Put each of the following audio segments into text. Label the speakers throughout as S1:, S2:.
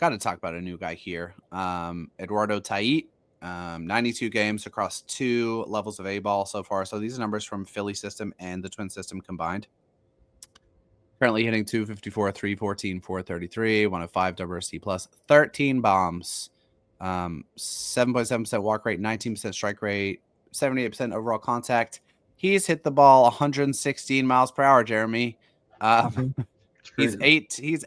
S1: got to talk about a new guy here. Eduardo Tait, 92 games across 2 levels of A-ball so far. So these are numbers from Philly system and the Twin system combined. Currently hitting 254, 314, 433, 105 WRC plus, 13 bombs, 7.7% walk rate, 19% strike rate, 78% overall contact. He's hit the ball 116 miles per hour, Jeremy. He's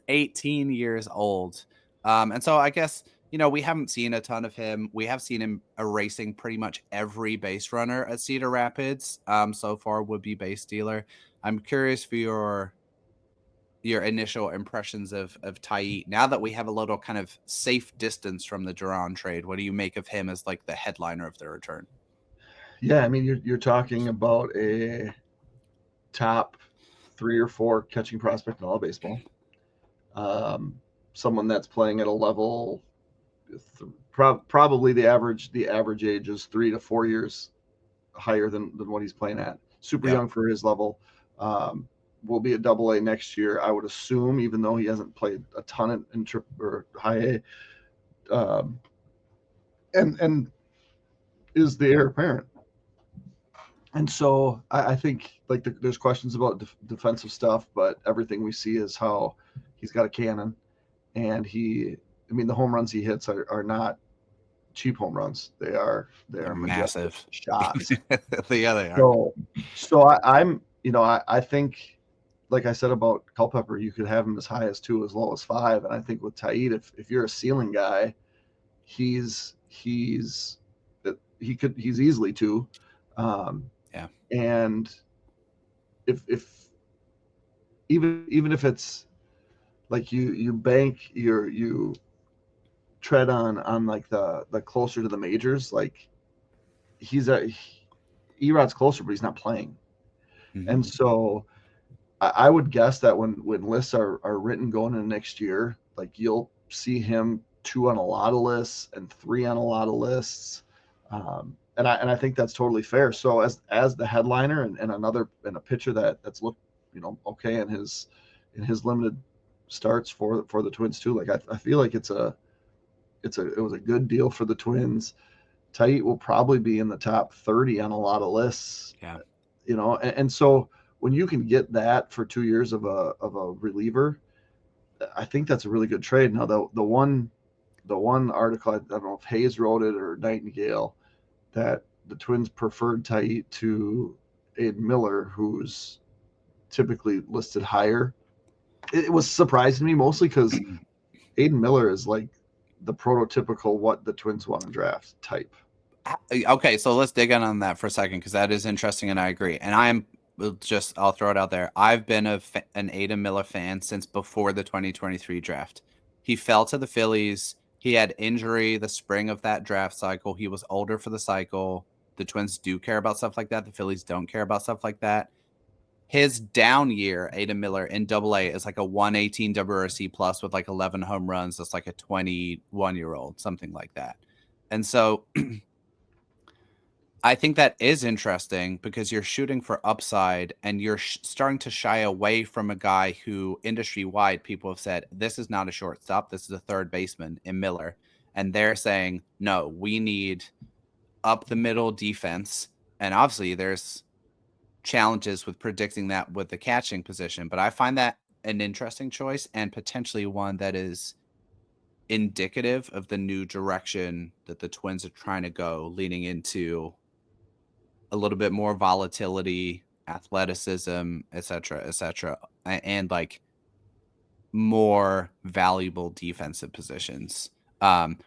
S1: 18 years old. And so I guess, we haven't seen a ton of him. We have seen him erasing pretty much every base runner at Cedar Rapids. So far would be base stealer. I'm curious for your initial impressions of Tait now that we have a little kind of safe distance from the Duran trade. What do you make of him as like the headliner of the return?
S2: Yeah, I mean, you're talking about a top 3 or 4 catching prospect in all of baseball. Someone that's playing at a level, probably the average age is 3 to 4 years higher than what he's playing at. Super young for his level. Will be at AA next year, I would assume, even though he hasn't played a ton in triple or high A, and is the heir apparent. And so I think like there's questions about defensive stuff, but everything we see is how he's got a cannon, and the home runs he hits are not cheap home runs. They're
S1: massive
S2: shots.
S1: They are.
S2: So I think, like I said about Culpepper, you could have him as high as 2, as low as 5. And I think with Tait, if you're a ceiling guy, he's easily 2. And if even if it's like you bank you tread on like the closer to the majors, like Erod's closer, but he's not playing. Mm-hmm. And so I would guess that when lists are written going into next year, like you'll see him 2 on a lot of lists and 3 on a lot of lists. And I think that's totally fair. So as the headliner and a pitcher that's looked okay in his limited starts for the Twins too. Like I feel like it was a good deal for the Twins. Tait will probably be in the top 30 on a lot of lists.
S1: Yeah.
S2: And so when you can get that for 2 years of a reliever, I think that's a really good trade. Now the one article, I don't know if Hayes wrote it or Nightingale, that the Twins preferred Tait to Aiden Miller, who's typically listed higher. It was surprising to me mostly because Aiden Miller is like the prototypical what the Twins want to draft type.
S1: Okay, so let's dig in on that for a second, because that is interesting, and I agree. And I'll throw it out there. I've been an Aiden Miller fan since before the 2023 draft. He fell to the Phillies. He had injury the spring of that draft cycle. He was older for the cycle. The Twins do care about stuff like that. The Phillies don't care about stuff like that. His down year, Aiden Miller, in AA is like a 118 WRC plus with like 11 home runs. That's like a 21-year-old, something like that. And so I think that is interesting because you're shooting for upside and you're starting to shy away from a guy who industry-wide people have said, this is not a shortstop, this is a third baseman in Miller. And they're saying, no, we need up the middle defense. And obviously there's challenges with predicting that with the catching position. But I find that an interesting choice and potentially one that is indicative of the new direction that the Twins are trying to go, leaning into a little bit more volatility, athleticism, et cetera, and like more valuable defensive positions.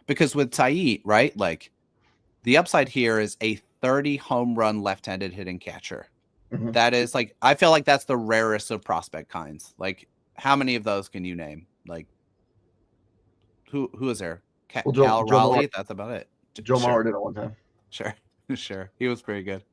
S1: Because with Tait, right, like the upside here is a 30 home run left-handed hitting catcher. Mm-hmm. That is like, I feel like that's the rarest of prospect kinds. Like, how many of those can you name? Like, who is there? Cal Raleigh? That's about it.
S2: Joe Mauer did it one time.
S1: Sure. He was pretty good.